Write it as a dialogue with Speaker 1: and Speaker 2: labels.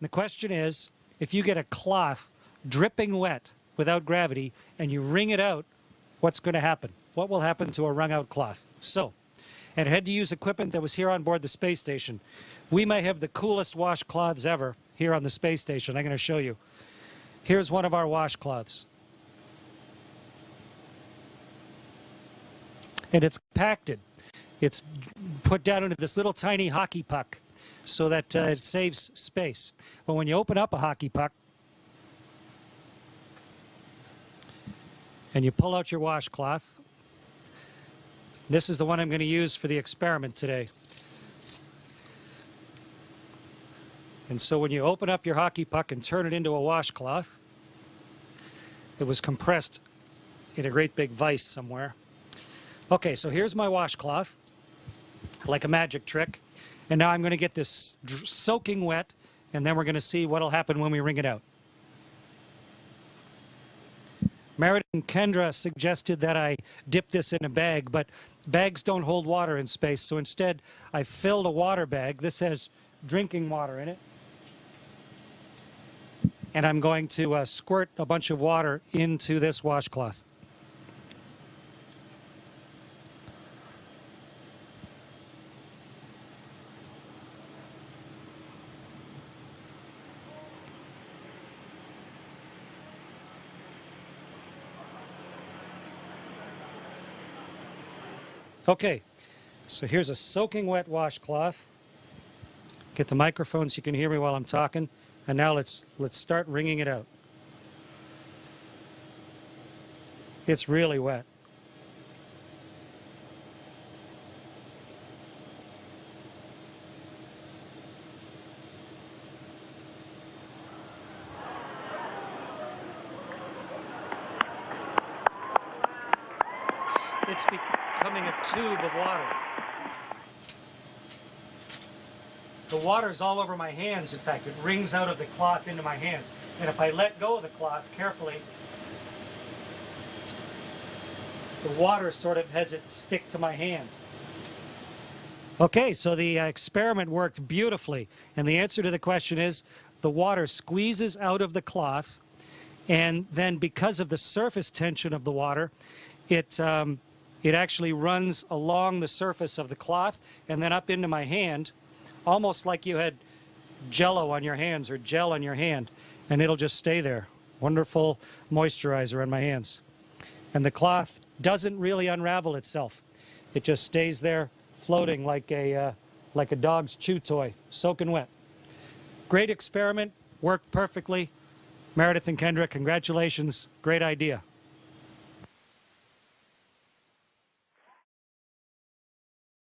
Speaker 1: The question is, if you get a cloth dripping wet without gravity and you wring it out, what's going to happen? What will happen to a wrung out cloth? So, and I had to use equipment that was here on board the space station. We may have the coolest washcloths ever here on the space station. I'm going to show you. Here's one of our washcloths. And it's compacted. It's put down into this little tiny hockey puck so that it saves space. But when you open up a hockey puck and you pull out your washcloth, this is the one I'm going to use for the experiment today. And so when you open up your hockey puck and turn it into a washcloth, it was compressed in a great big vise somewhere. Okay, so here's my washcloth, like a magic trick. And now I'm going to get this soaking wet, and then we're going to see what will happen when we wring it out. Meredith and Kendra suggested that I dip this in a bag, but bags don't hold water in space, so instead I filled a water bag. This has drinking water in it. And I'm going to squirt a bunch of water into this washcloth. Okay, so here's a soaking wet washcloth. Get the microphone so you can hear me while I'm talking. And now let's start wringing it out. It's really wet. It's becoming a tube of water. The water's all over my hands, in fact. It wrings out of the cloth into my hands. And if I let go of the cloth carefully, the water sort of has it stick to my hand. Okay, so the experiment worked beautifully. And the answer to the question is, the water squeezes out of the cloth, and then because of the surface tension of the water, it actually runs along the surface of the cloth and then up into my hand, almost like you had Jello on your hands or gel on your hand, and it'll just stay there. Wonderful moisturizer on my hands. And the cloth doesn't really unravel itself. It just stays there floating like a dog's chew toy, soaking wet. Great experiment, worked perfectly. Meredith and Kendra, congratulations, great idea.